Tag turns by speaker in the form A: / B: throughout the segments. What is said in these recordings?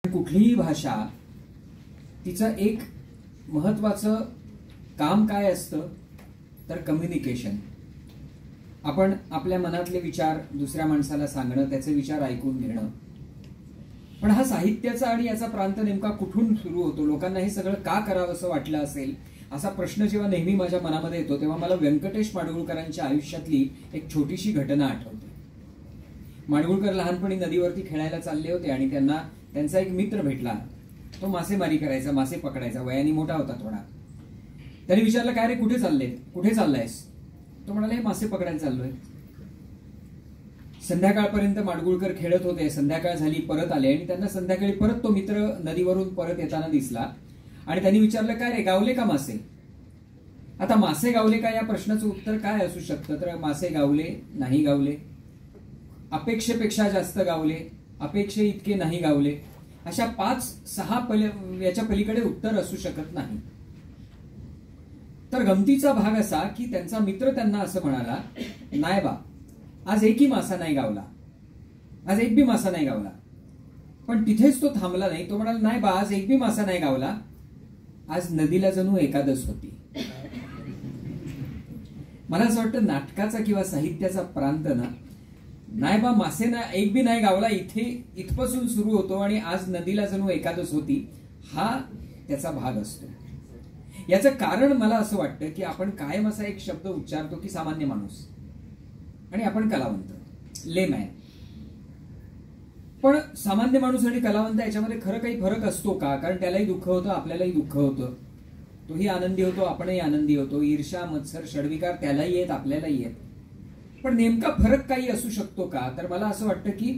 A: कुठलीही भाषा तिचं एक महत्वाचं काम काय असतं तर कम्युनिकेशन. आपण आपल्या मनातले विचार दुसऱ्या माणसाला सांगणं, त्याचे विचार ऐकून घेणं. पण हा साहित्याचा आणि याचा प्रांत नेमका कुठून सुरू होतो, लोकांना हे सगळं का करावं असं वाटलं असेल, असा प्रश्न जेव्हा नेहमी माझ्या मनामध्ये येतो तेव्हा मला व्यंकटेश माडगूळकरांच्या आयुष्यातली एक छोटीशी घटना आठवते. माडगूळकर लहानपणी नदीवरती खेळायला चालले होते आणि त्यांचा एक मित्र भेटला. तो मासेमारी करायचा, मासे पकडायचा, वयाने मोठा होता थोडा. त्याने विचारलं, काय रे कुठे चाललायस? तो म्हणाला, हे मासे पकडायला चाललोय. संध्याकाळपर्यंत माडगूळकर खेळत होते. संध्याकाळ झाली, परत आले आणि त्यांना संध्याकाळी परत तो मित्र नदीवरून परत येताना दिसला आणि त्यांनी विचारलं, काय रे गावले का मासे? आता मासे गावले का या प्रश्नाचं उत्तर काय असू शकतं तर मासे गावले नाही गावले, अपेक्षेपेक्षा जास्त गावले, अपेक्षे इतके नाही गावले, अशा 5-6 याच्या पलीकडे उत्तर असू शकत नाही. तर गमतीचा भाग असा की त्यांचा मित्र त्यांना असं म्हणाला, नाही बा, आज एकही मासा नाही गावला, आज एक बी मासा नाही गावला. पण तिथेच तो थांबला नाही. तो म्हणाला, नाही बा, आज एक बी मासा नाही गावला, आज नदीला जणू एकादश होती. मला असं वाटतं नाटकाचा किंवा साहित्याचा प्रांत ना, नाही बा मासे ना एक बी नाही गावला इथपासून सुरू होतो आणि आज नदीला जणू एकादश होती, हा त्याचा भाग असतो. याचं कारण मला असं वाटतं की आपण कायम असा एक शब्द उच्चारतो की सामान्य माणूस आणि आपण कलावंत, लेमॅन. पण सामान्य माणूस आणि कलावंत याच्यामध्ये खरं काही फरक असतो का? कारण त्यालाही दुःख होतं, आपल्यालाही दुःख होतं, तोही आनंदी होतो, आपणही आनंदी होतो. ईर्ष्या, मत्सर, षड्विकार त्यालाही येत, आपल्यालाही येत. पण नेमका फरक काही असू शकतो का? तर मला असं वाटतं की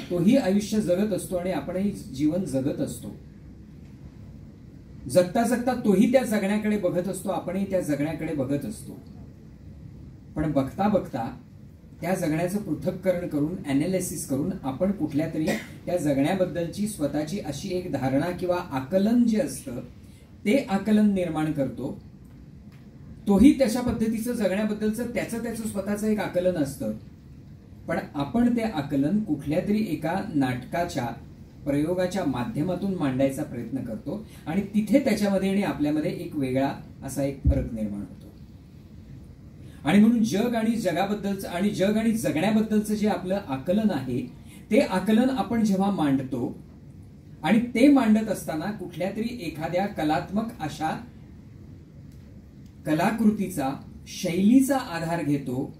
A: तोही आयुष्य जगत असतो आणि आपणही जीवन जगत असतो. जगता जगता तोही त्या जगण्याकडे बघत असतो, आपणही त्या जगण्याकडे बघत असतो. पण बघता बघता त्या जगण्याचं पृथक्करण करून, अॅनालिसिस करून आपण कुठल्या तरी त्या जगण्याबद्दलची स्वतःची अशी एक धारणा किंवा आकलन जे असतं ते आकलन निर्माण करतो. तोही तशा पद्धतीचं जगण्याबद्दलचं त्याचं स्वतःचं एक आकलन असतं. पण आपण ते आकलन कुठल्या तरी एका नाटकाच्या प्रयोगाच्या माध्यमातून मांडायचा प्रयत्न करतो आणि तिथे त्याच्यामध्ये आणि आपल्यामध्ये एक वेगळा असा एक फरक निर्माण होतो. आणि म्हणून जग आणि जगाबद्दलचं आणि जग आणि जगण्याबद्दलचं जे आपलं आकलन आहे ते आकलन आपण जेव्हा मांडतो आणि ते मांडत असताना कुठल्या तरी एखाद्या कलात्मक अशा कलाकृतीचा, शैलीचा आधार घेतो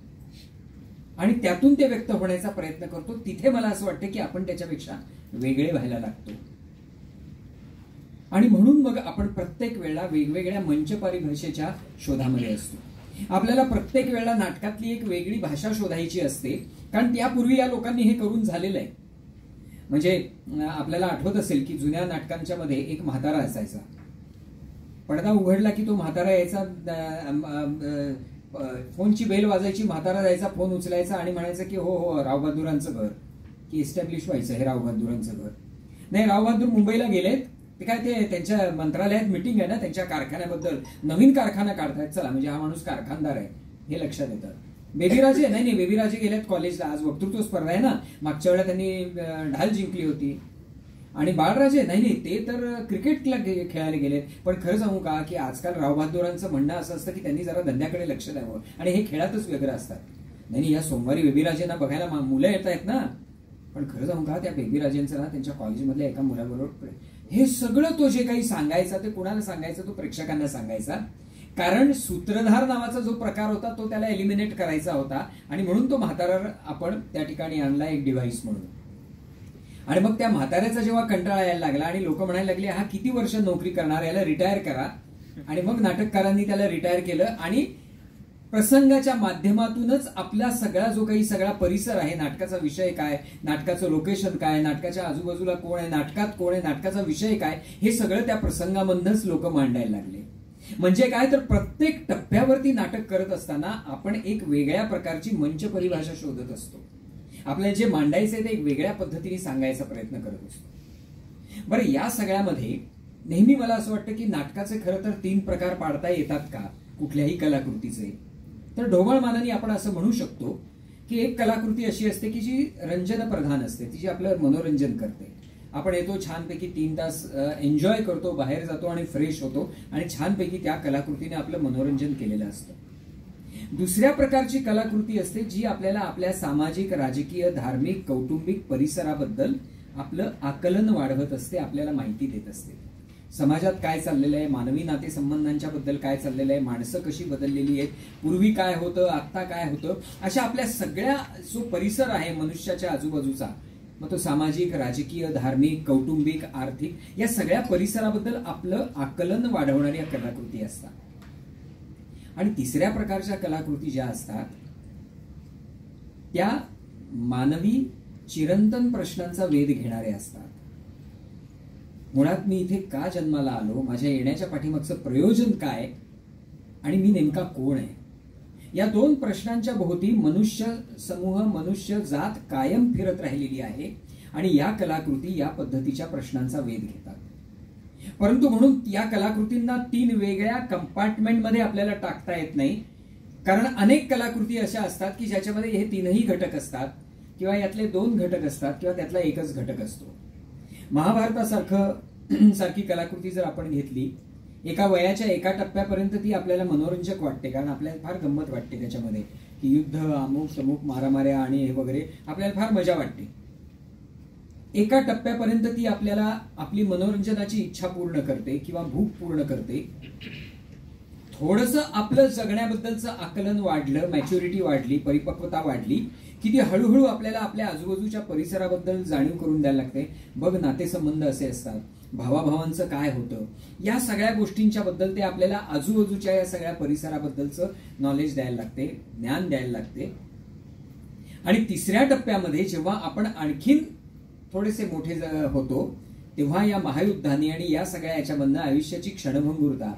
A: आणि त्यातून ते व्यक्त होण्याचा प्रयत्न करतो, तिथे मला असं वाटतं की आपण त्याच्यापेक्षा वेगळे व्हायला लागतो. आणि म्हणून मग आपण प्रत्येक वेळेला वेगवेगळ्या मंच परिभाषेच्या शोधामध्ये असतो. आपल्याला प्रत्येक वेळेला नाटकातली एक वेगळी भाषा शोधायची असते, कारण त्यापूर्वी या लोकांनी हे करून झालेलं आहे. म्हणजे आपल्याला आठवत असेल की जुन्या नाटकांच्या मध्ये एक म्हातारा असायचा. पडदा उघडला की तो म्हातारा यायचा, फोनची बेल वाजायची, म्हातारा जायचा, फोन उचलायचा आणि म्हणायचं की हो हो रावबहादुरांचं घर, की एस्टॅब्लिश व्हायचं हे रावबहादुरांचं घर. नाही, रावबहादूर मुंबईला गेलेत, ते काय ते त्यांच्या मंत्रालयात मिटिंग आहे ना, त्यांच्या कारखान्याबद्दल नवीन कारखाना काढतायत, चला म्हणजे हा माणूस कारखानदार आहे हे लक्षात येतं. बेबीराजे नाही, बेबीराजे गेलेत कॉलेजला, आज वक्तृत्व स्पर्धा आहे ना, मागच्या वेळेला त्यांनी ढाल जिंकली होती. आणि बाळराजे नाही, ते तर क्रिकेटला खेळायला गेलेत. पण खरं सांगू का की आजकाल रावबहादुरांचं म्हणणं असं असतं की त्यांनी जरा धंद्याकडे लक्ष द्यावं आणि हे खेळातच वेगळं असतात. नाही, या सोमवारी बेबीराजेंना बघायला मुलं येत आहेत ना. पण खरं सांगू का त्या बेबीराजेंचं ना त्यांच्या कॉलेजमधल्या एका मुलाबरोबर हे सगळं तो जे काही सांगायचा ते कुणाला सांगायचा, तो प्रेक्षकांना सांगायचा. कारण सूत्रधार नावाचा जो प्रकार होता तो त्याला एलिमिनेट करायचा होता आणि म्हणून तो म्हातारा आपण त्या ठिकाणी आणला एक डिव्हाइस म्हणून. आणि मग त्या म्हाताऱ्याचा जेव्हा कंटाळा यायला लागला आणि लोक म्हणायला लागले हा किती वर्ष नोकरी करणार, याला रिटायर करा. आणि मग नाटककारांनी त्याला रिटायर केलं आणि प्रसंगाच्या माध्यमातूनच आपला सगळा परिसर आहे, नाटकाचा विषय काय, नाटकाचं लोकेशन काय, नाटकाच्या आजूबाजूला कोण आहे, नाटकात कोण आहे, नाटकाचा विषय काय, हे सगळं त्या प्रसंगामधूनच लोक मांडायला लागले. म्हणजे काय तर प्रत्येक टप्प्यावरती नाटक करत असताना आपण एक वेगळ्या प्रकारची मंच परिभाषा शोधत असतो. आपल्याला जे मांडायचंय ते एक वेगळ्या पद्धतीने सांगायचा प्रयत्न करत असतो. बरं, या सगळ्यामध्ये नेहमी मला असं वाटतं की नाटकाचे खरं तर 3 प्रकार पाडता येतात का कुठल्याही कलाकृतीचे? तर ढोबळ मानाने आपण असं म्हणू शकतो की एक कलाकृती अशी असते की जी रंजन प्रधान असते, ती जी आपलं मनोरंजन करते. आपण येतो छानपैकी 3 तास एन्जॉय करतो, बाहेर जातो आणि फ्रेश होतो आणि छानपैकी त्या कलाकृतीने आपलं मनोरंजन केलेलं असतं. दुसऱ्या प्रकारची कलाकृती असते जी आपल्याला आपल्या सामाजिक, राजकीय, धार्मिक, कौटुंबिक परिसराबद्दल आपलं आकलन वाढवत असते, आपल्याला माहिती देत असते. समाजात काय चाललेलं आहे, मानवी नातेसंबंधांच्या बद्दल काय चाललेलं आहे, माणसं कशी बदललेली आहेत, पूर्वी काय होतं, आत्ता काय होतं, अशा आपल्या सगळ्या जो परिसर आहे मनुष्याच्या आजूबाजूचा, मग तो सामाजिक, राजकीय, धार्मिक, कौटुंबिक, आर्थिक, या सगळ्या परिसराबद्दल आपलं आकलन वाढवणाऱ्या कलाकृती असतात. आणि तिसऱ्या प्रकारच्या कलाकृती ज्या असतात त्या मानवी चिरंतन प्रश्नांचा वेध घेणारे असतात. मुळात मी इथे का जन्माला आलो, माझ्या येण्याच्या पाठीमागचं प्रयोजन काय आणि मी नेमका कोण आहे, या 2 प्रश्नांच्या भोवती मनुष्य समूह, मनुष्य जात कायम फिरत राहिलेली आहे आणि या कलाकृती या पद्धतीच्या प्रश्नांचा वेध घेतात. परंतु म्हणून या कलाकृतींना 3 वेगळ्या कंपार्टमेंटमध्ये आपल्याला टाकता येत नाही, कारण अनेक कलाकृती अशा असतात की ज्याच्यामध्ये हे 3ही घटक असतात किंवा यातले 2 घटक असतात किंवा त्यातला एकच घटक असतो. महाभारतासारखी कलाकृती जर आपण घेतली, एका वयाच्या एका टप्प्यापर्यंत ती आपल्याला मनोरंजक वाटते, कारण आपल्याला फार गंमत वाटते त्याच्यामध्ये की युद्ध, अमुक तमुक, मारामाऱ्या आणि हे वगैरे आपल्याला फार मजा वाटते. एका टप्प्यापर्यंत ती आपल्याला आपली मनोरंजनाची इच्छा पूर्ण करते किंवा भूक पूर्ण करते. थोडंसं आपलं जगण्याबद्दलचं आकलन वाढलं, मॅच्युरिटी वाढली, परिपक्वता वाढली की ती हळूहळू आपल्याला आपल्या आजूबाजूच्या परिसराबद्दल जाणीव करून द्यायला लागते. बघ, नातेसंबंध असे असतात, भावाभावांचं काय होतं, या सगळ्या गोष्टींच्या बद्दल ते आपल्याला आजूबाजूच्या या सगळ्या परिसराबद्दलचं नॉलेज द्यायला लागते, ज्ञान द्यायला लागते. आणि तिसऱ्या टप्प्यामध्ये जेव्हा आपण आणखीन थोडेसे मोठे होतो तेव्हा या महायुद्धाने आणि या सगळ्या याच्यामधनं आयुष्याची क्षणभंगुरता,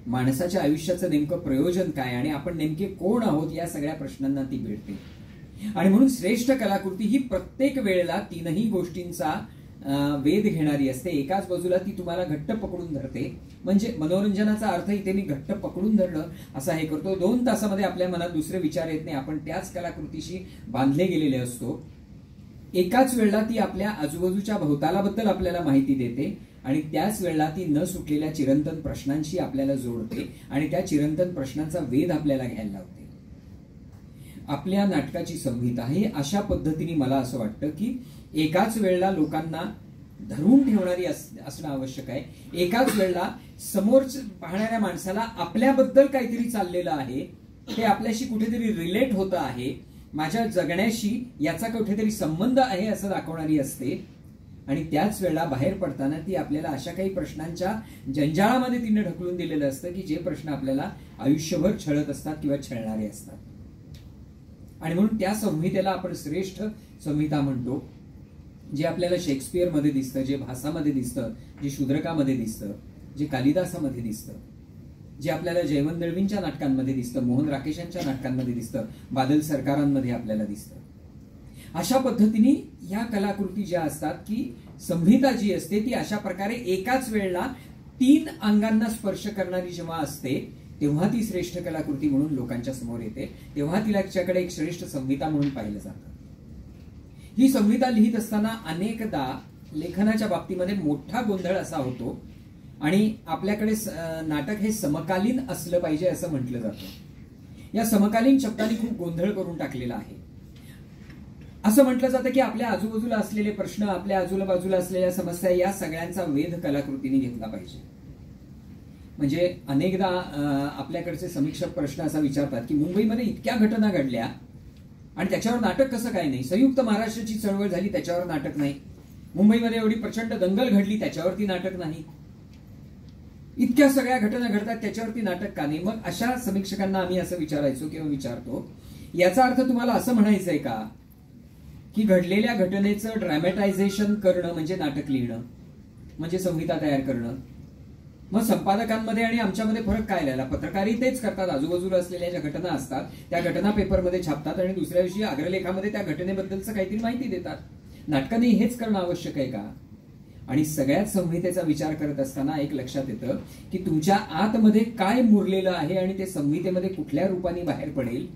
A: माणसाच्या आयुष्याचं नेमकं प्रयोजन काय आणि आपण नेमके कोण आहोत, या सगळ्या प्रश्नांना ती भेटते. आणि म्हणून श्रेष्ठ कलाकृती ही प्रत्येक वेळेला 3ही गोष्टींचा वेध घेणारी असते. एकाच बाजूला ती तुम्हाला घट्ट पकडून धरते, म्हणजे मनोरंजनाचा अर्थ इथे मी घट्ट पकडून धरणं असा हे करतो. 2 तासामध्ये आपल्या मनात दुसरे विचार येत नाही, आपण त्याच कलाकृतीशी बांधले गेलेले असतो. एकाच वेळेला ती आपल्या आजूबाजूच्या भोवतालाबद्दल आपल्याला माहिती देते आणि त्याच वेळेला ती न सुटलेल्या चिरंतन प्रश्नांशी आपल्याला जोडते आणि त्या चिरंतन प्रश्नांचा वेध आपल्याला घ्यायला लावते. आपल्या नाटकाची संहिता ही अशा पद्धतीने मला असं वाटतं की एकाच वेळेला लोकांना धरून ठेवणारी असणं आवश्यक आहे. एकाच वेळेला समोर पाहणाऱ्या माणसाला आपल्याबद्दल काहीतरी चाललेलं आहे, ते आपल्याशी कुठेतरी रिलेट होतं आहे, माझ्या जगण्याशी याचा कुठेतरी संबंध आहे असं दाखवणारी असते. आणि त्याच वेळेला बाहेर पडताना ती आपल्याला अशा काही प्रश्नांच्या जंजाळामध्ये तिने ढकलून दिलेलं असतं की जे प्रश्न आपल्याला आयुष्यभर छळत असतात किंवा छळणारे असतात. आणि म्हणून त्या संहितेला आपण श्रेष्ठ संहिता म्हणतो. जे आपल्याला शेक्सपियरमध्ये दिसतं, जे भासामध्ये दिसतं, जे शूद्रकामध्ये दिसतं, जे कालिदासामध्ये दिसतं, जे आपल्याला जयवंत दळवींच्या नाटकांमध्ये दिसतं, मोहन राकेशांच्या नाटकांमध्ये दिसतं, बादल सरकारांमध्ये आपल्याला दिसतं. अशा पद्धतीने ह्या कलाकृती ज्या असतात की संहिता जी असते ती अशा प्रकारे एकाच वेळेला 3 अंगांना स्पर्श करणारी जेव्हा असते तेव्हा ती श्रेष्ठ कलाकृती म्हणून लोकांच्या समोर येते, तेव्हा तिच्याकडे एक श्रेष्ठ संहिता म्हणून पाहिलं जातं. ही संहिता लिहित असताना अनेकदा लेखनाच्या बाबतीमध्ये मोठा गोंधळ असा होतो आणि आपल्याकडे नाटक हे समकालीन असलं पाहिजे असं म्हटलं जातं. या समकालीन शब्दांनी खूप गोंधळ करून टाकलेला आहे. असं म्हटलं जातं की आपल्या आजूबाजूला असलेले प्रश्न, आपल्या आजूबाजूला असलेल्या समस्या, या सगळ्यांचा वेध कलाकृतीने घेतला पाहिजे. म्हणजे अनेकदा आपल्याकडचे समीक्षक प्रश्न असा विचारतात की मुंबईमध्ये इतक्या घटना घडल्या आणि त्याच्यावर नाटक कसं काय नाही, संयुक्त महाराष्ट्राची चळवळ झाली त्याच्यावर नाटक नाही, मुंबईमध्ये एवढी प्रचंड दंगल घडली त्याच्यावरती नाटक नाही, इतक्या सगळ्या घटना घडतात त्याच्यावरती नाटक का नाही. मग अशा समीक्षकांना आम्ही असं विचारायचो किंवा विचारतो, याचा अर्थ तुम्हाला असं म्हणायचंय का की घडलेल्या घटनेचं ड्रॅमॅटायझेशन करणं म्हणजे नाटक लिहिणं, म्हणजे संहिता तयार करणं? मग संपादकांमध्ये आणि आमच्यामध्ये फरक काय राहिला? पत्रकारही तेच करतात, आजूबाजूला असलेल्या ज्या घटना असतात त्या घटना पेपरमध्ये छापतात आणि दुसऱ्या दिवशी अग्रलेखामध्ये त्या घटनेबद्दलचं काहीतरी माहिती देतात. नाटकाने हेच करणं आवश्यक आहे का? आणि सगळ्यात संहितेचा विचार करत असताना एक लक्षात येतं की तुमच्या आतमध्ये काय मुरलेलं आहे आणि ते संहितेमध्ये कुठल्या रूपाने बाहेर पडेल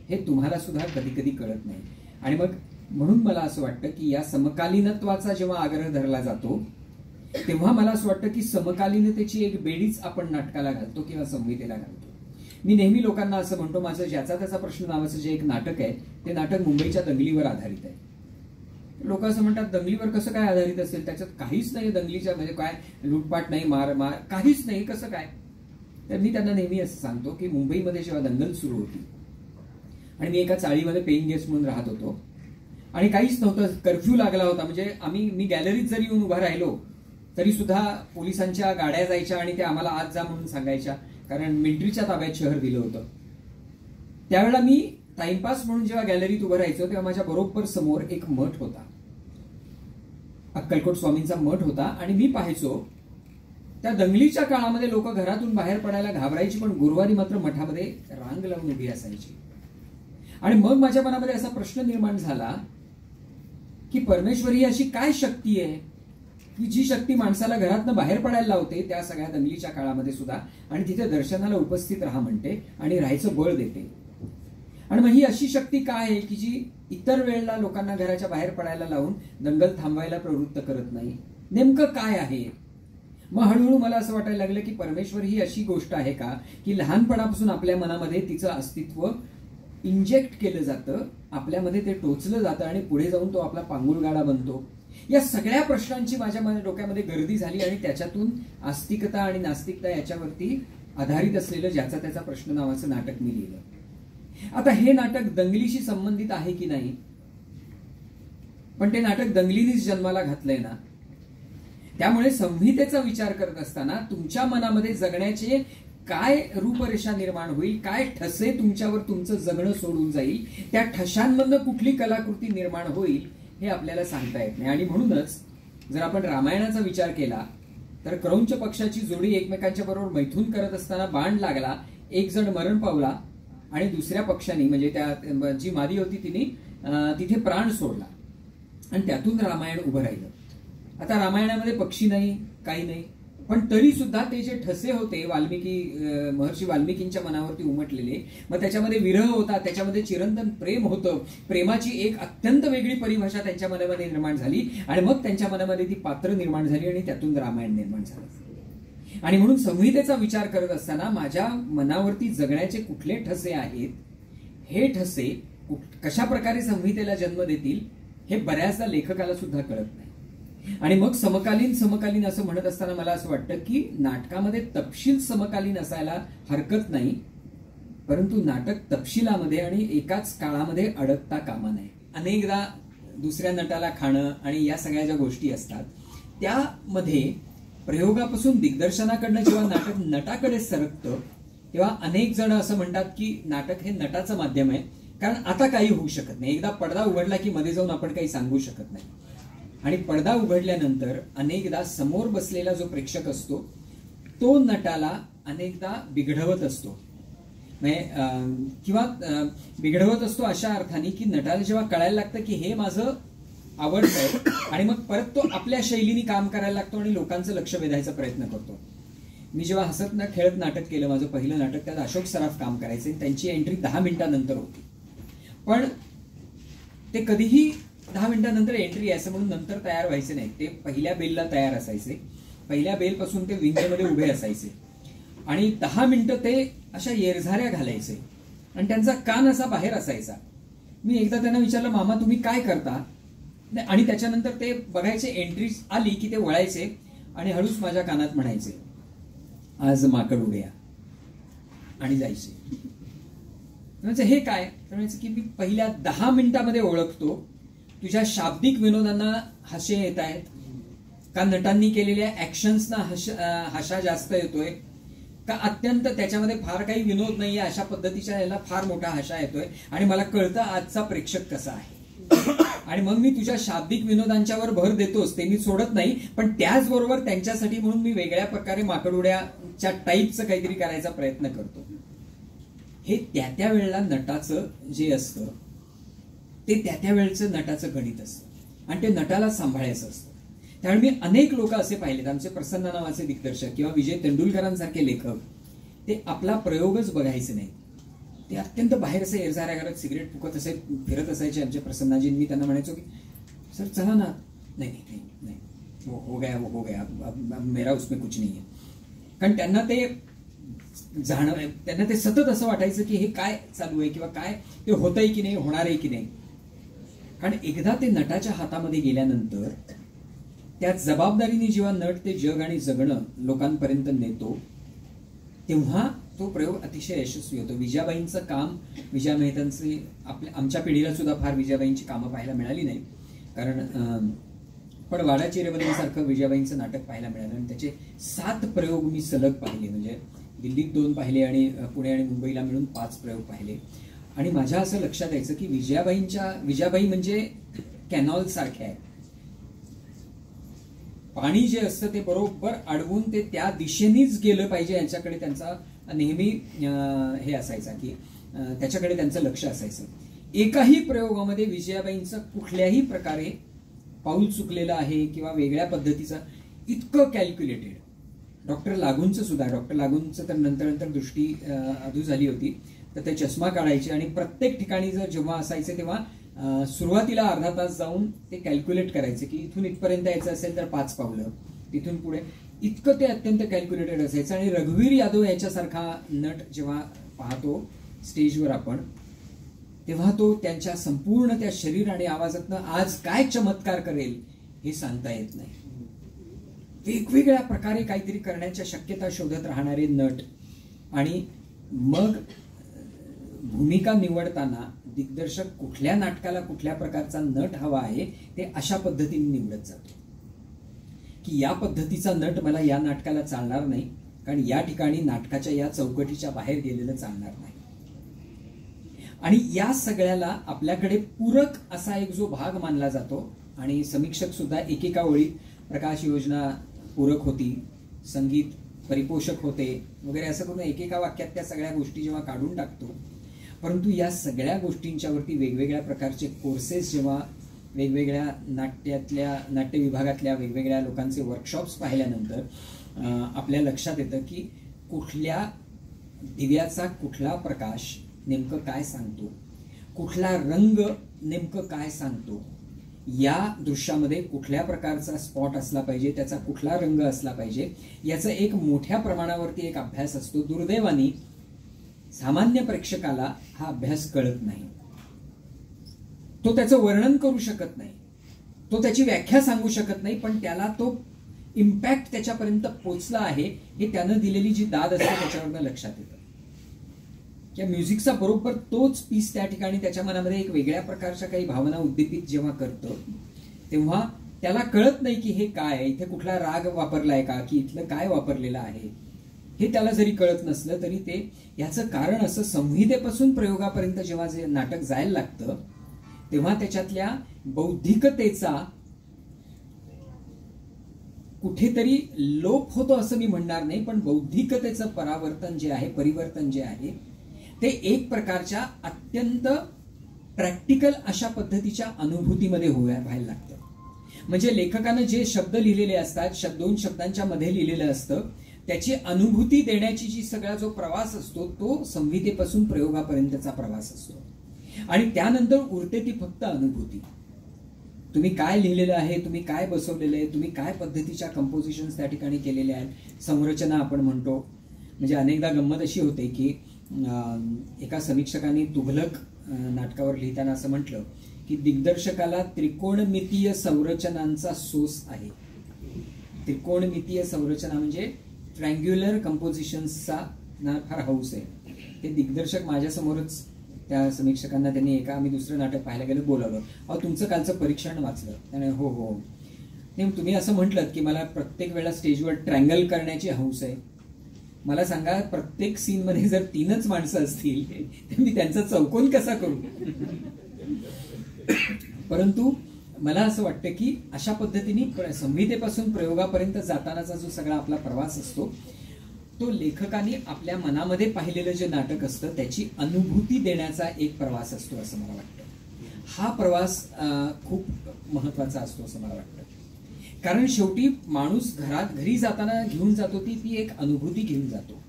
A: हे तुम्हाला सुद्धा कधी कधी कळत नाही. आणि मग म्हणून मला असं वाटतं की या समकालीनत्वाचा जेव्हा आग्रह धरला जातो तेव्हा मला असं वाटतं की समकालीनतेची एक बेडीच आपण नाटकाला घालतो किंवा संहितेला घालतो. मी नेहमी लोकांना असं म्हणतो, माझं ज्याचा त्याचा प्रश्न नावाचं जे एक नाटक आहे ते नाटक मुंबईच्या दंगलीवर आधारित आहे. लोक असं म्हणतात, दंगलीवर कसं काय आधारित असेल, त्याच्यात काहीच नाही दंगलीच्या, म्हणजे काय लूटपाट नाही, मार काहीच नाही, कसं काय. तर मी त्यांना नेहमी असं सांगतो की मुंबईमध्ये जेव्हा दंगल सुरू होती आणि मी एका चाळीमध्ये पेईंग गेस्ट म्हणून राहत होतो आणि काहीच नव्हतं, कर्फ्यू लागला होता, म्हणजे मी गॅलरीत जरी येऊन उभा राहिलो तरी सुद्धा पोलिसांच्या गाड्या जायच्या आणि त्या आम्हाला आत जा म्हणून सांगायच्या, कारण मिलिटरीच्या ताब्यात शहर दिलं होतं. त्यावेळेला मी टाइमपास म्हणून जेव्हा गॅलरीत उभं राहायचो तेव्हा माझ्या बरोबर समोर एक मठ होता, अक्कलकोट स्वामींचा मठ होता, आणि मी पाहायचो त्या दंगलीच्या काळामध्ये लोक घरातून बाहेर पडायला घाबरायची, पण गुरुवारी मात्र मठामध्ये रांग लावून उभी असायची. आणि मग माझ्या मनामध्ये असा प्रश्न निर्माण झाला की परमेश्वर ही अशी काय शक्ती आहे की जी शक्ती माणसाला घरातनं बाहेर पडायला लावते त्या सगळ्या दंगलीच्या काळामध्ये सुद्धा, आणि तिथे दर्शनाला उपस्थित राहा म्हणते आणि राहायचं बळ देते. आणि मग ही अशी शक्ती काय आहे की जी इतर वेळेला लोकांना घराच्या बाहेर पडायला लावून दंगल थांबवायला प्रवृत्त करत नाही, नेमकं काय आहे. मग हळूहळू मला असं वाटायला लागलं की परमेश्वर ही अशी गोष्ट आहे का की लहानपणापासून आपल्या मनामध्ये तिचं अस्तित्व इंजेक्ट केलं जातं, आपल्यामध्ये ते टोचलं जातं आणि पुढे जाऊन तो आपला पांगुळगाडा बनतो. या सगळ्या प्रश्नांची माझ्या डोक्यामध्ये गर्दी झाली आणि त्याच्यातून आस्तिकता आणि नास्तिकता याच्यावरती आधारित असलेलं ज्याचा त्याचा प्रश्न नावाचं नाटक मी लिहिलं. आता हे नाटक दंगलीशी संबंधित आहे की नाही, पण ते नाटक दंगलीनीच जन्माला घातलंय ना, त्यामुळे संहितेचा विचार करत असताना तुमच्या मनामध्ये जगण्याचे काय रूपरेषा निर्माण होईल, काय ठसे तुमच्यावर तुमचं जगणं सोडून जाईल, त्या ठशांमधनं कुठली कलाकृती निर्माण होईल हे आपल्याला सांगता येत नाही. आणि म्हणूनच जर आपण रामायणाचा विचार केला तर क्रौंच पक्षाची जोडी एकमेकांच्या बरोबर मैथून करत असताना बाण लागला, एक जण मरण पावला आणि दुसऱ्या पक्षाने म्हणजे त्या जी मादी होती तिने तिथे प्राण सोडला आणि त्यातून रामायण उभं राहिलं. आता रामायणामध्ये पक्षी नाही, काही नाही, पण तरी सुद्धा ते जे ठसे होते महर्षी वाल्मिकींच्या मनावरती उमटलेले, मग त्याच्यामध्ये विरह होता, त्याच्यामध्ये चिरंतन प्रेम होतं, प्रेमाची एक अत्यंत वेगळी परिभाषा त्यांच्या मनामध्ये निर्माण झाली आणि मग त्यांच्या मनामध्ये ती पात्र निर्माण झाली आणि त्यातून रामायण निर्माण झालं. आणि म्हणून संहितेचा विचार करत असताना माझ्या मनावरती जगण्याचे कुठले ठसे आहेत, हे ठसे कशा प्रकारे संहितेला जन्म देतील हे बऱ्याचदा लेखकाला सुद्धा कळत नाही. आणि मग समकालीन असं म्हणत असताना मला असं वाटतं की नाटकामध्ये तपशील समकालीन असायला हरकत नाही, परंतु नाटक तपशिलामध्ये आणि एकाच काळामध्ये अडकता कामा नये. अनेकदा दुसऱ्या नटाला खाणं आणि या सगळ्या ज्या गोष्टी असतात त्यामध्ये प्रयोगापासून दिग्दर्शनाकडनं जेव्हा नाटक नटाकडे सरकतं तेव्हा अनेक जण असं म्हणतात की नाटक हे नटाचं माध्यम आहे, कारण आता काही होऊ शकत नाही, एकदा पडदा उघडला की मध्ये जाऊन आपण काही सांगू शकत नाही. आणि पडदा उघडल्यानंतर अनेकदा समोर बसलेला जो प्रेक्षक असतो तो नटाला अनेकदा बिघडवत असतो, किंवा बिघडवत असतो अशा अर्थाने की नटाला जेव्हा कळायला लागतं की हे माझं आवडतंय आणि मग परत तो आपल्या शैलीने काम करायला लागतो आणि लोकांचं लक्ष वेधायचा प्रयत्न करतो. मी जेव्हा हसत न खेळत नाटक केलं, माझं पहिलं नाटक, त्यात अशोक सराफ काम करायचे, त्यांची एंट्री 10 मिनिटांनंतर होती, पण ते कधीही 10 मिनिटांनंतर एंट्री असं म्हणून नंतर तयार व्हायचे नाही. ते पहिल्या बेलला तयार असायचे, पहिल्या बेलपासून ते विंगमध्ये उभे असायचे आणि 10 मिनिटं ते अशा येरझाऱ्या घालायचे आणि त्यांचा कान असा बाहेर असायचा. मी एकदा त्यांना विचारलं, मामा तुम्ही काय करता, आणि त्याच्यानंतर ते बघायचे एंट्री आली की ते वळायचे आणि हळूच माझ्या कानात म्हणायचे, आज माकड उड्या, आणि जायचे. म्हणजे हे काय म्हणायचं की मी पहिल्या 10 मिनिटांमध्ये ओळखतो तुझ्या शाब्दिक विनोदांना हसे येत आहेत का, नटांनी केलेल्या ऍक्शन्सना हसा जास्त येतोय का, अत्यंत त्याच्यामध्ये फार काही विनोद नाहीये अशा पद्धतीच्या याला फार मोठा हसा येतोय, आणि मला कळतं आजचा प्रेक्षक कसा आहे. आणि मग मी तुझ्या शाब्दिक विनोदांच्यावर भर देतोच, ते मी सोडत नाही, पण त्याचबरोबर त्यांच्यासाठी म्हणून मी वेगळ्या प्रकारे माकडोड्याच्या टाईपचं काहीतरी करायचा प्रयत्न करतो. हे त्या वेळेला नटाचं जे असतं ते त्या वेळेचं नटाचं गणित असतं आणि ते नटाला सांभाळायचं असतं. त्यामुळे मी अनेक लोक असे पाहिलेत, आमचे प्रसन्न नावाचे दिग्दर्शक किंवा विजय तेंडुलकरांसारखे लेखक, ते आपला प्रयोगच बघायचे नाही, ते अत्यंत बाहेरचं एरझाऱ्या घरात सिगरेट फुकत असे फिरत असायचे आमचे प्रसन्नाजी. मी त्यांना म्हणायचो की सर चला ना. नाही नाही नाही, हो गया वो हो गया, अब मेरा उसमें कुछ नहीं है. कारण त्यांना ते सतत असं वाटायचं की हे काय चालू आहे किंवा काय ते होतंय की नाही, होणार आहे की नाही. कारण एकदा ते नटाच्या हातामध्ये गेल्यानंतर त्या जबाबदारीने जेव्हा नट ते जग आणि जगणं लोकांपर्यंत नेतो तेव्हा तो प्रयोग अतिशय यशस्वी होतो. विजयाबाईंचं काम, विजया मेहतांचे आमच्या पिढीला सुद्धा फार विजयाबाईंची कामं पाहायला मिळाली नाही. कारण पण वाडा चिरेबंदीसारखं विजयाबाईंचं नाटक पाहायला मिळालं आणि त्याचे 7 प्रयोग मी सलग पाहिले. म्हणजे दिल्लीत 2 पाहिले आणि पुणे आणि मुंबईला मिळून 5 प्रयोग पाहिले. आणि माझ्या असं लक्षात यायचं की विजयाबाई म्हणजे कॅनॉल सारख्या आहे. पाणी जे असतं ते बरोबर अडवून ते त्या दिशेनेच गेलं पाहिजे यांच्याकडे त्यांचा नेहमी हे असायचा की त्याच्याकडे त्यांचं लक्ष असायचं. एकाही प्रयोगामध्ये विजयाबाईंचं कुठल्याही प्रकारे पाऊल चुकलेलं आहे किंवा वेगळ्या पद्धतीचं इतकं कॅल्क्युलेटेड. डॉक्टर लागूंचं तर नंतर दृष्टी अधू झाली होती तर ते चष्मा काढायचे आणि प्रत्येक ठिकाणी जेव्हा असायचे तेव्हा सुरुवातीला अर्धा तास जाऊन ते कॅल्क्युलेट करायचे की इथून इथपर्यंत यायचं असेल तर 5 पावलं, तिथून पुढे. इतकं ते अत्यंत कॅल्क्युलेटेड असायचं. आणि रघुवीर यादव याच्यासारखा नट जेव्हा पाहतो स्टेजवर आपण तेव्हा तो त्यांच्या संपूर्ण त्या शरीर आणि आवाजातनं आज काय चमत्कार करेल हे सांगता येत नाही. वेगवेगळ्या प्रकारे काहीतरी करण्याच्या शक्यता शोधत राहणारे नट. आणि मग भूमिका निवडताना दिग्दर्शक कुठल्या नाटकाला कुठल्या प्रकारचा नट हवा आहे ते अशा पद्धतीने निवडत जातो की या पद्धतीचा नट मला या नाटकाला चालणार नाही, कारण या ठिकाणी नाटकाच्या या चौकटीच्या बाहेर गेलेलं चालणार नाही. आणि या सगळ्याला आपल्याकडे पूरक असा एक जो भाग मानला जातो. आणि समीक्षक सुद्धा एकेका ओळीत प्रकाश योजना पूरक होती, संगीत परिपोषक होते वगैरे असं करून एकेका वाक्यात त्या सगळ्या गोष्टी जेव्हा काढून टाकतो. परंतु या सगळ्या गोष्टींच्या वरती वेगवेगळ्या प्रकारचे कोर्सेस जेव्हा वेगवेगळ्या नाट्य विभागातल्या वेगवेगळ्या लोकांचे वर्कशॉप्स पाहिल्यानंतर आपल्या लक्षात येतं की कुठल्या दिव्याचा कुठला प्रकाश नेमकं काय सांगतो, कुठला रंग नेमकं काय सांगतो, या दृश्यामध्ये कुठल्या प्रकारचा स्पॉट असला पाहिजे, त्याचा कुठला रंग असला पाहिजे, याचा एक मोठ्या प्रमाणावरती एक अभ्यास असतो. दुर्दैवाने सामान्य प्रेक्षकाला हा अभ्यास कळत नाही. तो त्याचं वर्णन करू शकत नाही, तो त्याची व्याख्या सांगू शकत नाही, पण त्याला तो इम्पॅक्ट त्याच्यापर्यंत पोचला आहे हे त्यानं दिलेली जी दाद असते त्याच्यावरनं लक्षात येतं. या म्युझिकचा बरोबर तोच पीस त्या ठिकाणी त्याच्या मनामध्ये एक वेगळ्या प्रकारच्या काही भावना उद्दीपित जेव्हा करतो तेव्हा त्याला कळत नाही की हे काय आहे, इथे कुठला राग वापरलाय का, की इथलं काय वापरलेलं आहे हे त्याला जरी कळत नसलं तरी ते याचं कारण असं संहितेपासून प्रयोगापर्यंत जेव्हा जे नाटक जायला लागतं तेव्हा त्याच्यातल्या बौद्धिकतेचा कुठेतरी लोप होतो असं मी म्हणणार नाही, पण बौद्धिकतेचं परिवर्तन जे आहे ते एक प्रकारच्या अत्यंत प्रॅक्टिकल अशा पद्धतीच्या अनुभूतीमध्ये व्हायला लागतं. म्हणजे लेखकानं जे शब्द लिहिलेले असतात, 2 शब्दांच्या मध्ये लिहिलेलं असतं, त्याची अनुभूती देण्याची जी सगळा जो प्रवास असतो तो संहितेपासून प्रयोगापर्यंतचा प्रवास असतो. आणि त्यानंतर उरते ती फक्त अनुभूती. तुम्ही काय लिहिलेलं आहे, तुम्ही काय बसवलेलं आहे, तुम्ही काय पद्धतीच्या कंपोजिशन्स त्या ठिकाणी केलेल्या आहेत, संरचना आपण म्हणतो. म्हणजे अनेकदा गंमत अशी होते की एका समीक्षकाने तुघलक नाटकावर लिहिताना असं म्हटलं की दिग्दर्शकाला त्रिकोणमितीय संरचनांचा सोस आहे. त्रिकोणमितीय संरचना म्हणजे ट्रँग्युलर कंपोजिशन्सचा फार हौस आहे. ते दिग्दर्शक माझ्यासमोरच त्या समीक्षकांना त्यांनी आम्ही दुसरं नाटक पाहायला गेलं बोलावलं. अहो तुमचं कालचं परीक्षण वाचलं त्याने. हो नाही, तुम्ही असं म्हटलं की मला प्रत्येक वेळा स्टेजवर ट्रँगल करण्याची हौस आहे. मला सांगा प्रत्येक सीन मध्ये जर 3च माणसं असतील तर मी त्यांचा चौकोन कसा करू. परंतु मला असं वाटतं की अशा पद्धतीने संहितेपासून प्रयोगापर्यंत जातानाचा जो सगळा आपला प्रवास असतो तो लेखकाने आपल्या मनामध्ये पाहिलेलं जे नाटक असतं त्याची अनुभूती देण्याचा एक प्रवास असतो असं मला वाटतं. हा प्रवास खूप महत्वाचा असतो असं मला वाटतं. कारण शेवटी माणूस घरी जाताना घेऊन जातो ती एक अनुभूती घेऊन जातो.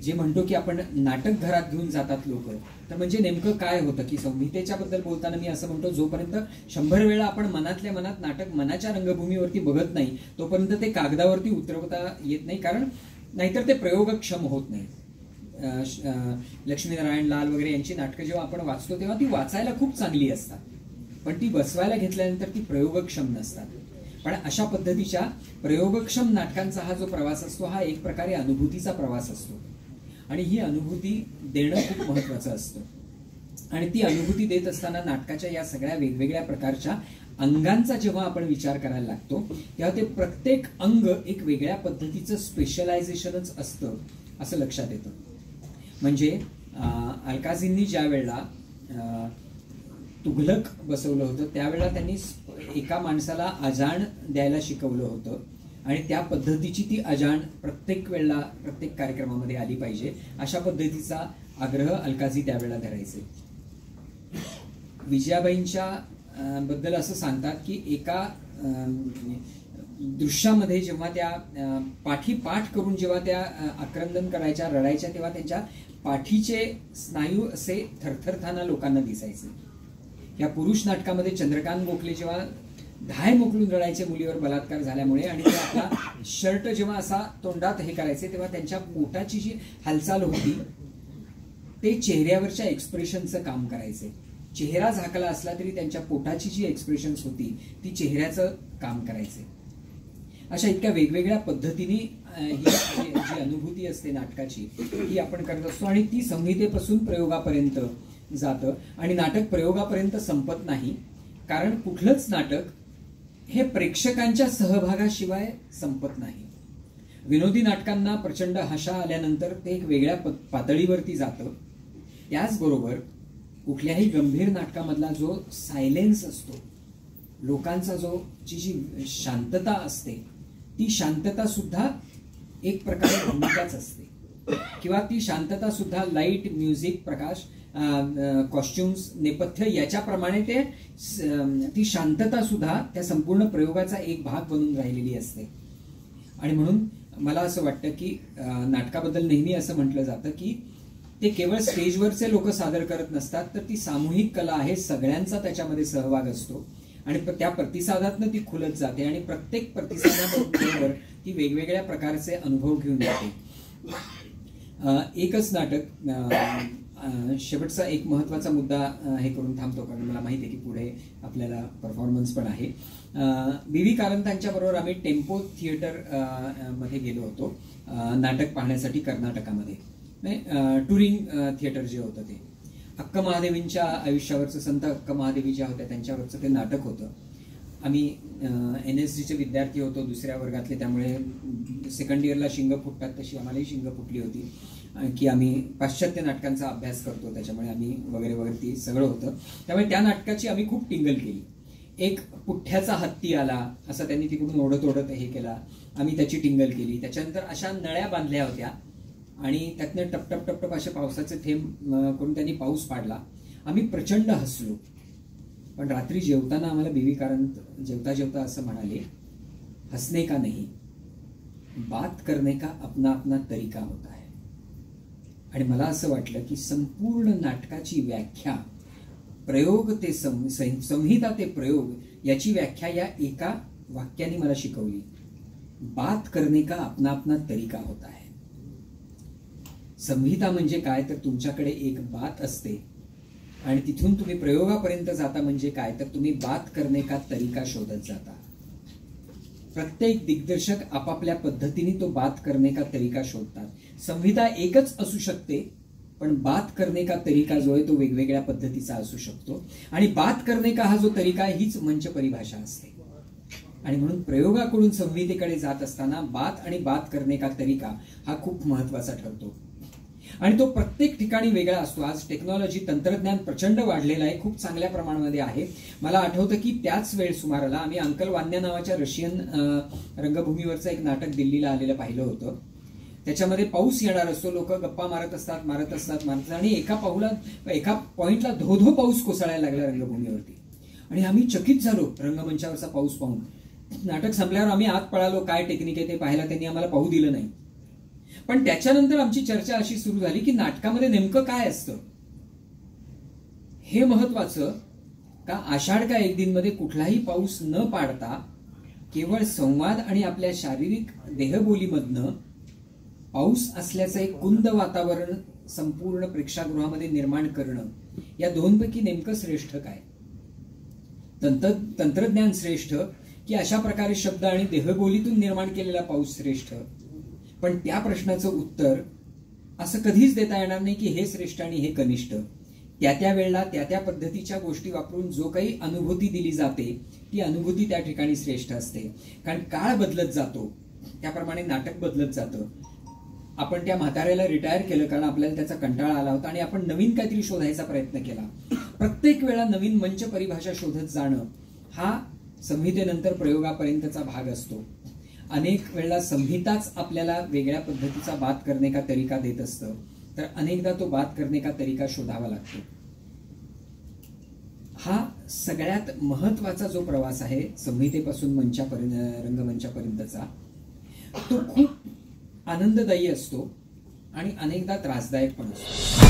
A: जे म्हणतो की आपण नाटक घरात घेऊन जातात लोक, तर म्हणजे नेमकं काय होतं की संहितेच्या बद्दल बोलताना मी असं म्हणतो, जोपर्यंत 100 वेळा आपण मनातल्या मनात नाटक मनाच्या रंगभूमीवरती बघत नाही तोपर्यंत ते कागदावरती उतरवता येत नाही, कारण नाहीतर ते प्रयोगक्षम होत नाही. लक्ष्मीनारायण लाल वगैरे यांची नाटकं जेव्हा आपण वाचतो तेव्हा ती वाचायला खूप चांगली असतात, पण ती बसवायला घेतल्यानंतर ती प्रयोगक्षम नसतात. पण अशा पद्धतीच्या प्रयोगक्षम नाटकांचा हा जो प्रवास असतो हा एक प्रकारे अनुभूतीचा प्रवास असतो, आणि ही अनुभूती देणं खूप महत्वाचं असतं. आणि ती अनुभूती देत असताना नाटकाच्या या सगळ्या वेगवेगळ्या प्रकारच्या अंगांचा जेव्हा आपण विचार करायला लागतो तेव्हा ते प्रत्येक अंग एक वेगळ्या पद्धतीचं स्पेशलायझेशनच असतं असं लक्षात येतं. म्हणजे अलकाजींनी ज्या वेळेला तुघलक बसवलं होतं त्यावेळेला त्यांनी एका माणसाला अजाण द्यायला शिकवलं होतं, आणि त्या पद्धतीची ती अजाण प्रत्येक वेळेला प्रत्येक कार्यक्रमामध्ये आली पाहिजे अशा पद्धतीचा आग्रह अलकाजी त्यावेळेला धरायचे. विजयाबाईंच्या बद्दल असं सांगतात की एका दृश्यामध्ये जेव्हा त्या पाठ करून जेव्हा त्या आक्रंदन करायच्या, रडायच्या, तेव्हा त्यांच्या पाठीचे स्नायू असे थरथरताना लोकांना दिसायचे. या पुरुष नाटकामध्ये चंद्रकांत गोखले जेव्हा धाय मोकलून रडायचे मुलीवर बलात्कार झाल्यामुळे, आणि ते आपला शर्ट जेव्हा असा तोंडात हे करायचे तेव्हा त्यांच्या पोटाची जी हालचाल होती ते चेहऱ्यावरच्या एक्सप्रेशनचं काम करायचे. चेहरा झाकला असला तरी त्यांच्या पोटाची जी एक्सप्रेशन्स होती ती चेहऱ्याचं काम करायचे. अशा इतक्या वेगवेगळ्या पद्धतीने ही जी अनुभूती असते नाटकाची ही आपण करत असतो, आणि ती संहितेपासून प्रयोगापर्यंत जातं. आणि नाटक प्रयोगापर्यंत संपत नाही, कारण कुठलंच नाटक हे प्रेक्षकांच्या सहभागाशिवाय संपत नाही. विनोदी नाटकांना प्रचंड हशा आल्यानंतर ते एक वेगळ्या पातळीवरती जातं. त्याचबरोबर कुठल्याही गंभीर नाटकामधला जो सायलेन्स असतो, लोकांचा जी शांतता असते, ती शांतता सुद्धा एक प्रकारे भूमिकाच असते, किंवा ती शांतता सुद्धा लाईट, म्युझिक, प्रकाश, कॉस्ट्युम्स, नेपथ्य याच्याप्रमाणे ती शांतता सुद्धा त्या संपूर्ण प्रयोगाचा एक भाग बनून राहिलेली असते. आणि म्हणून मला असं वाटतं की नाटकाबद्दल नेहमी असं म्हटलं जातं की ते केवळ स्टेजवरचे लोक सादर करत नसतात, तर ती सामूहिक कला आहे, सगळ्यांचा त्याच्यामध्ये सहभाग असतो, आणि त्या प्रतिसादातनं ती खुलत जाते, आणि प्रत्येक प्रतिसादाबरोबर ती वेगवेगळ्या प्रकारचे अनुभव घेऊन जाते. एकच नाटक, शेवटचा एक महत्वाचा मुद्दा हे करून थांबतो, कारण मला माहिती आहे की पुढे आपल्याला परफॉर्मन्स पण आहे. बी.व्ही. कारंतांच्या बरोबर आम्ही टेम्पो थिएटर मध्ये गेलो होतो नाटक पाहण्यासाठी कर्नाटकामध्ये. टुरिंग थिएटर जे होतं ते अक्क महादेवींच्या आयुष्यावरचं, संत अक्क महादेवी ज्या होत्या त्यांच्यावरचं ते नाटक होतं. आम्ही NSGचे विद्यार्थी होतो, दुसऱ्या वर्गातले, त्यामुळे सेकंड इयरला शिंग फुटतात तशी आम्हालाही शिंग फुटली होती की आम्ही पाश्चात्य नाटकांचा अभ्यास करतो, त्याच्यामुळे आम्ही वगैरे वगैरे ती सगळं होतं. त्यामुळे त्या नाटकाची आम्ही खूप टिंगल केली. एक पुठ्ठ्याचा हत्ती आला असं त्यांनी तिकडून ओढत ओढत हे केला, आम्ही त्याची टिंगल केली. त्याच्यानंतर अशा नळ्या बांधल्या होत्या आणि त्यातनं टपटप टपटप असे पावसाचे थेंब करून त्यांनी पाऊस पाडला. आम्ही प्रचंड हसलो. पण रात्री जेवताना आम्हाला बी.व्ही. कारंत जेवता जेवता असं म्हणाले, हसने का नहीं, बात करने का अपना अपना तरीका होता है. आणि मला असं वाटलं की संपूर्ण नाटकाची व्याख्या, प्रयोग ते संहिता ते प्रयोग, याची व्याख्या या एका वाक्याने मला शिकवली. बात करने का अपना अपना तरीका होता है. संहिता म्हणजे काय, तर तुमच्याकडे एक बात असते आणि तिथून तुम्ही प्रयोगापर्यंत जाता. म्हणजे काय, तर तुम्ही बात करने का तरीका शोधत जाता. प्रत्येक दिग्दर्शक आपापल्या पद्धतीने तो बात करने का तरीका शोधतात. संहिता एकच असू शकते, पण बात करने का तरीका जो आहे तो वेगवेगळ्या पद्धतीचा असू शकतो. आणि बात करने का हा जो तरीका आहे हीच मंच परिभाषा असते. आणि म्हणून प्रयोगाकडून संहितेकडे जात असताना बात आणि बात करने का तरीका हा खूप महत्वाचा ठरतो. आणि तो प्रत्येक ठिकाणी वेगळा असतो. आज टेक्नॉलॉजी, तंत्रज्ञान प्रचंड वाढलेलं आहे, खूप चांगल्या प्रमाणामध्ये आहे. मला आठवतं की त्याच वेळ सुमाराला आम्ही अंकल वान्या नावाच्या रशियन रंगभूमीवरचं एक नाटक दिल्लीला आलेलं पाहिलं होतं. त्याच्यामध्ये पाऊस येणार असतो, लोक गप्पा मारत असतात आणि एका पॉइंटला धो पाऊस कोसळायला लागला रंगभूमीवरती. आणि आम्ही चकित झालो रंगमंचावरचा पाऊस पाहून. नाटक संपल्यावर आम्ही आत पळालो, काय टेक्निक आहे ते पाहायला. त्यांनी आम्हाला पाहू दिलं नाही. पण त्याच्यानंतर आमची चर्चा अशी सुरू झाली की नाटकामध्ये नेमकं काय असतं हे महत्वाचं का आषाढ का एक दिन मध्ये कुठलाही पाऊस न पाडता केवळ संवाद आणि आपल्या शारीरिक देहबोलीमधनं पाऊस असल्याचं एक कुंद वातावरण संपूर्ण प्रेक्षागृहामध्ये निर्माण करणं, या दोनपैकी नेमकं श्रेष्ठ काय? तंत्रज्ञान श्रेष्ठ की अशा प्रकारे शब्द आणि देहबोलीतून निर्माण केलेला पाऊस श्रेष्ठ? पण त्या प्रश्नाचं उत्तर असं कधीच देता येणार नाही की हे श्रेष्ठ आणि हे कनिष्ठ. त्या वेळेला त्या पद्धतीच्या गोष्टी वापरून जो काही अनुभूती दिली जाते ती अनुभूती त्या ठिकाणी श्रेष्ठ असते. कारण काळ बदलत जातो त्याप्रमाणे नाटक बदलत जातं. आपण त्या म्हाताऱ्याला रिटायर केलं कारण आपल्याला त्याचा कंटाळा आला होता आणि आपण नवीन काहीतरी शोधायचा प्रयत्न केला. प्रत्येक वेळा नवीन मंच परिभाषा शोधत जाणं हा संहितेनंतर प्रयोगापर्यंतचा भाग असतो. अनेक वेळेला संहिताच आपल्याला वेगळ्या पद्धतीचा बात करणे का तरीका देत असतं, तर अनेकदा तो बात करणे का तरीका शोधावा लागतो. हा सगळ्यात महत्वाचा जो प्रवास आहे संहितेपासून रंगमंचापर्यंतचा, तो खूप आनंददायी असतो आणि अनेकदा त्रासदायक पण असतो.